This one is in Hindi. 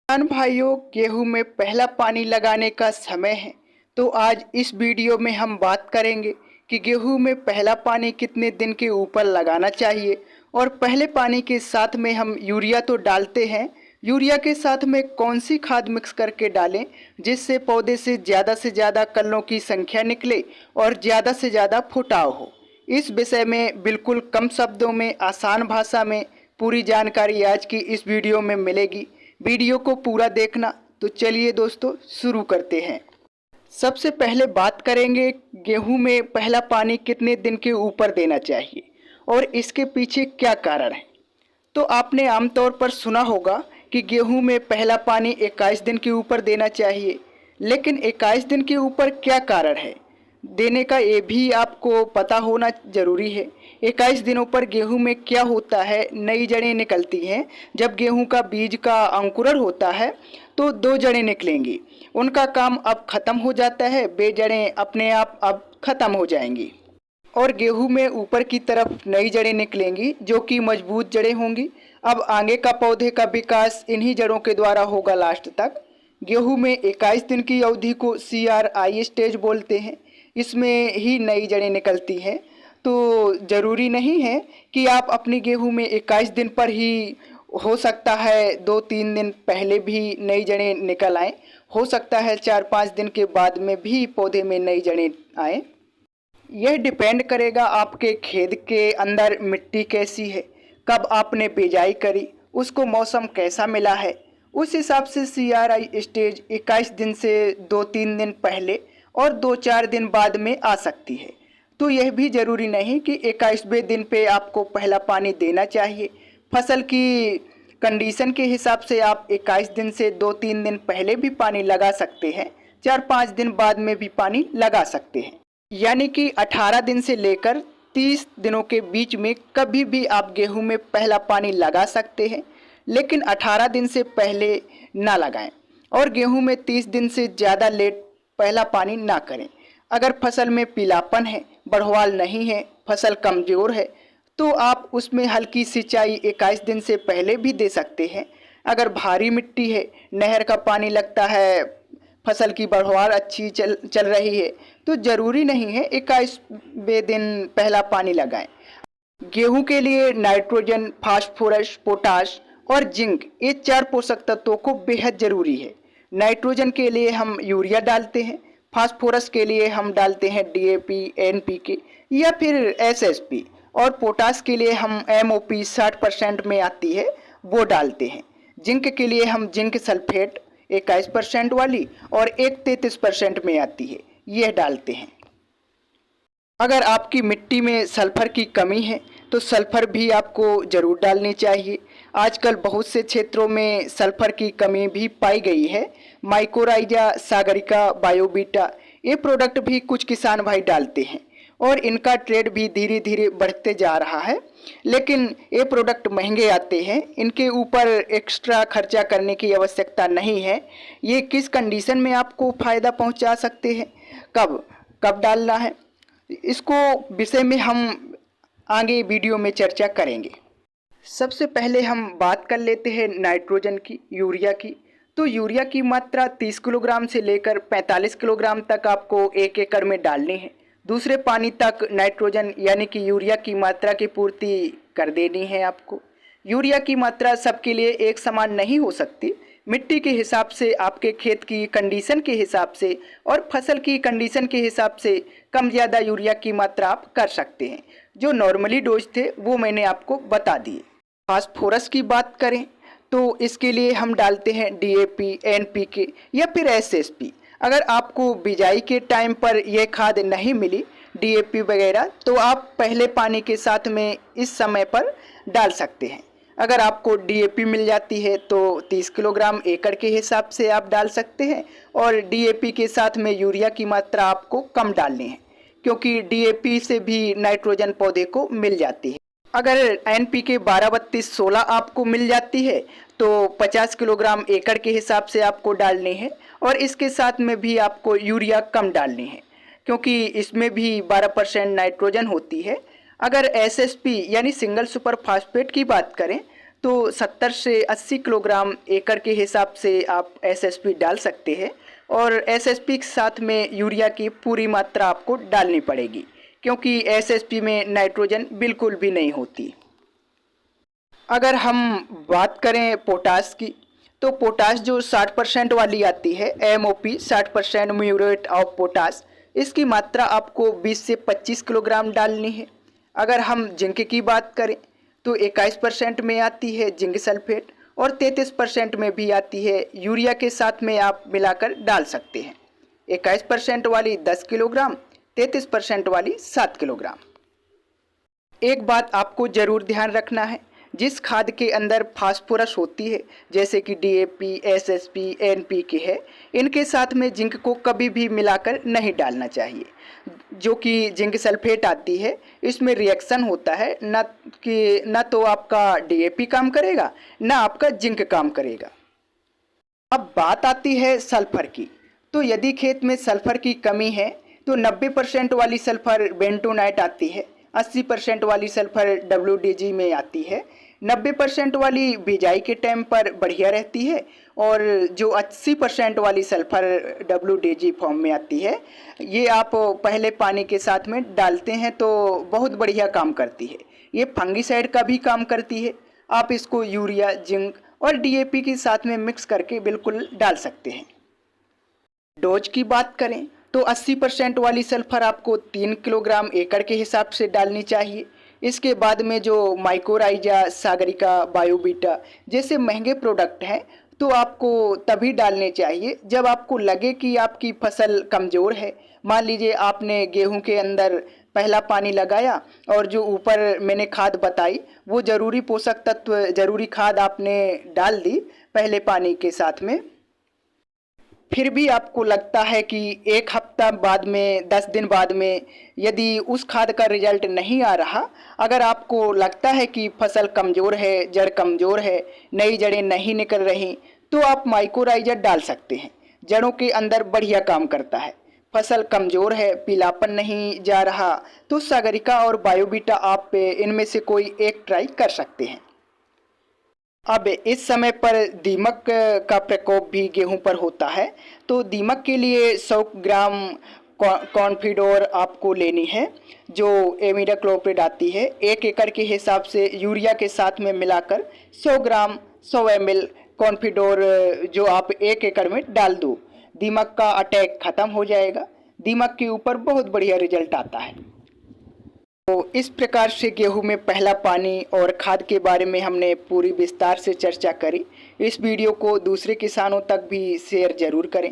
किसान भाइयों, गेहूं में पहला पानी लगाने का समय है। तो आज इस वीडियो में हम बात करेंगे कि गेहूं में पहला पानी कितने दिन के ऊपर लगाना चाहिए और पहले पानी के साथ में हम यूरिया तो डालते हैं। यूरिया के साथ में कौन सी खाद मिक्स करके डालें जिससे पौधे से ज़्यादा कलियों की संख्या निकले और ज़्यादा से ज़्यादा फुटाव हो। इस विषय में बिल्कुल कम शब्दों में आसान भाषा में पूरी जानकारी आज की इस वीडियो में मिलेगी। वीडियो को पूरा देखना। तो चलिए दोस्तों शुरू करते हैं। सबसे पहले बात करेंगे गेहूं में पहला पानी कितने दिन के ऊपर देना चाहिए और इसके पीछे क्या कारण है। तो आपने आमतौर पर सुना होगा कि गेहूं में पहला पानी 21 दिन के ऊपर देना चाहिए, लेकिन 21 दिन के ऊपर क्या कारण है देने का ये भी आपको पता होना जरूरी है। 21 दिनों पर गेहूं में क्या होता है, नई जड़ें निकलती हैं। जब गेहूं का बीज का अंकुरण होता है तो 2 जड़ें निकलेंगी, उनका काम अब खत्म हो जाता है, वे जड़ें अपने आप अब खत्म हो जाएंगी और गेहूं में ऊपर की तरफ नई जड़ें निकलेंगी जो कि मजबूत जड़ें होंगी। अब आगे का पौधे का विकास इन्हीं जड़ों के द्वारा होगा लास्ट तक। गेहूं में 21 दिन की अवधि को CRI स्टेज बोलते हैं। इसमें ही नई जड़ें निकलती हैं। तो ज़रूरी नहीं है कि आप अपनी गेहूं में 21 दिन पर ही, हो सकता है 2-3 दिन पहले भी नई जड़ें निकल आएँ, हो सकता है 4-5 दिन के बाद में भी पौधे में नई जड़ें आएँ। यह डिपेंड करेगा आपके खेत के अंदर मिट्टी कैसी है, कब आपने बिजाई करी, उसको मौसम कैसा मिला है। उस हिसाब से CRI स्टेज 21 दिन से 2-3 दिन पहले और 2-4 दिन बाद में आ सकती है। तो यह भी ज़रूरी नहीं कि 21वें दिन पे आपको पहला पानी देना चाहिए। फसल की कंडीशन के हिसाब से आप 21 दिन से 2-3 दिन पहले भी पानी लगा सकते हैं, 4-5 दिन बाद में भी पानी लगा सकते हैं। यानी कि 18 दिन से लेकर 30 दिनों के बीच में कभी भी आप गेहूं में पहला पानी लगा सकते हैं, लेकिन 18 दिन से पहले ना लगाएं और गेहूं में 30 दिन से ज़्यादा लेट पहला पानी ना करें। अगर फसल में पीलापन है, बढ़वाल नहीं है, फसल कमज़ोर है, तो आप उसमें हल्की सिंचाई 21 दिन से पहले भी दे सकते हैं। अगर भारी मिट्टी है, नहर का पानी लगता है, फसल की बढ़वार अच्छी चल रही है, तो ज़रूरी नहीं है 21वें दिन पहला पानी लगाएं। गेहूं के लिए नाइट्रोजन, फास्फोरस, पोटाश और जिंक, ये 4 पोषक तत्वों को बेहद ज़रूरी है। नाइट्रोजन के लिए हम यूरिया डालते हैं, फास्फोरस के लिए हम डालते हैं DAP, NPK या फिर SSP, और पोटाश के लिए हम MOP 60% में आती है वो डालते हैं। जिंक के लिए हम जिंक सल्फेट 21% वाली और एक 33% में आती है, यह डालते हैं। अगर आपकी मिट्टी में सल्फर की कमी है तो सल्फर भी आपको ज़रूर डालनी चाहिए। आजकल बहुत से क्षेत्रों में सल्फर की कमी भी पाई गई है। माइकोराइजा, सागरिका, बायोबीटा, ये प्रोडक्ट भी कुछ किसान भाई डालते हैं और इनका ट्रेड भी धीरे धीरे बढ़ते जा रहा है, लेकिन ये प्रोडक्ट महंगे आते हैं, इनके ऊपर एक्स्ट्रा खर्चा करने की आवश्यकता नहीं है। ये किस कंडीशन में आपको फ़ायदा पहुंचा सकते हैं, कब कब डालना है, इसको विषय में हम आगे वीडियो में चर्चा करेंगे। सबसे पहले हम बात कर लेते हैं नाइट्रोजन की, यूरिया की। तो यूरिया की मात्रा 30 किलोग्राम से लेकर 45 किलोग्राम तक आपको 1 एकड़ में डालनी है। दूसरे पानी तक नाइट्रोजन यानी कि यूरिया की मात्रा की पूर्ति कर देनी है आपको। यूरिया की मात्रा सबके लिए एक समान नहीं हो सकती, मिट्टी के हिसाब से, आपके खेत की कंडीशन के हिसाब से और फसल की कंडीशन के हिसाब से कम ज़्यादा यूरिया की मात्रा आप कर सकते हैं। जो नॉर्मली डोज थे वो मैंने आपको बता दिए। फास्फोरस की बात करें तो इसके लिए हम डालते हैं DAP, NPK या फिर SSP। अगर आपको बिजाई के टाइम पर यह खाद नहीं मिली, DAP वगैरह, तो आप पहले पानी के साथ में इस समय पर डाल सकते हैं। अगर आपको DAP मिल जाती है तो 30 किलोग्राम एकड़ के हिसाब से आप डाल सकते हैं और DAP के साथ में यूरिया की मात्रा आपको कम डालनी है, क्योंकि DAP से भी नाइट्रोजन पौधे को मिल जाती है। अगर NPK 12-32-16 आपको मिल जाती है तो 50 किलोग्राम एकड़ के हिसाब से आपको डालनी है और इसके साथ में भी आपको यूरिया कम डालनी है, क्योंकि इसमें भी 12% नाइट्रोजन होती है। अगर SSP यानी सिंगल सुपर फास्फेट की बात करें तो 70 से 80 किलोग्राम एकड़ के हिसाब से आप एसएसपी डाल सकते हैं और एसएसपी के साथ में यूरिया की पूरी मात्रा आपको डालनी पड़ेगी, क्योंकि एसएसपी में नाइट्रोजन बिल्कुल भी नहीं होती। अगर हम बात करें पोटास की, तो पोटास जो 60% वाली आती है, एमओपी 60% म्यूरेट ऑफ पोटास, इसकी मात्रा आपको 20 से 25 किलोग्राम डालनी है। अगर हम जिंक की बात करें तो 21% में आती है जिंक सल्फेट और 33% में भी आती है, यूरिया के साथ में आप मिलाकर डाल सकते हैं। 21% वाली 10 किलोग्राम, 33% वाली 7 किलोग्राम। एक बात आपको ज़रूर ध्यान रखना है, जिस खाद के अंदर फास्फोरस होती है जैसे कि डीएपी, एसएसपी, एनपीके है, इनके साथ में जिंक को कभी भी मिलाकर नहीं डालना चाहिए। जो कि जिंक सल्फेट आती है, इसमें रिएक्शन होता है, न तो आपका डीएपी काम करेगा ना आपका जिंक काम करेगा। अब बात आती है सल्फर की, तो यदि खेत में सल्फर की कमी है तो 90% वाली सल्फर बेंटोनाइट आती है, 80% वाली सल्फर WDG में आती है, 90% वाली बिजाई के टाइम पर बढ़िया रहती है और जो 80% वाली सल्फर WDG फॉर्म में आती है, ये आप पहले पानी के साथ में डालते हैं तो बहुत बढ़िया काम करती है। ये फंगिसाइड का भी काम करती है। आप इसको यूरिया, जिंक और डीएपी के साथ में मिक्स करके बिल्कुल डाल सकते हैं। डोज की बात करें तो 80% वाली सल्फर आपको 3 किलोग्राम एकड़ के हिसाब से डालनी चाहिए। इसके बाद में जो माइकोराइजा, सागरिका, बायोबीटा जैसे महंगे प्रोडक्ट हैं, तो आपको तभी डालने चाहिए जब आपको लगे कि आपकी फसल कमज़ोर है। मान लीजिए आपने गेहूं के अंदर पहला पानी लगाया और जो ऊपर मैंने खाद बताई वो ज़रूरी पोषक तत्व, ज़रूरी खाद आपने डाल दी पहले पानी के साथ में, फिर भी आपको लगता है कि 1 हफ्ता बाद में, 10 दिन बाद में यदि उस खाद का रिजल्ट नहीं आ रहा, अगर आपको लगता है कि फसल कमज़ोर है, जड़ कमज़ोर है, नई जड़ें नहीं निकल रही, तो आप माइकोराइजा डाल सकते हैं। जड़ों के अंदर बढ़िया काम करता है। फसल कमज़ोर है, पीलापन नहीं जा रहा, तो सागरिका और बायोबीटा आप इनमें से कोई एक ट्राई कर सकते हैं। अब इस समय पर दीमक का प्रकोप भी गेहूं पर होता है, तो दीमक के लिए 100 ग्राम कॉन्फिडोर आपको लेनी है, जो एमिडाक्लोप्रिड आती है। 1 एकड़ के हिसाब से यूरिया के साथ में मिलाकर 100 ग्राम 100 ml कॉन्फिडोर जो आप 1 एकड़ में डाल दो, दीमक का अटैक ख़त्म हो जाएगा। दीमक के ऊपर बहुत बढ़िया रिजल्ट आता है। तो इस प्रकार से गेहूं में पहला पानी और खाद के बारे में हमने पूरी विस्तार से चर्चा करी। इस वीडियो को दूसरे किसानों तक भी शेयर ज़रूर करें।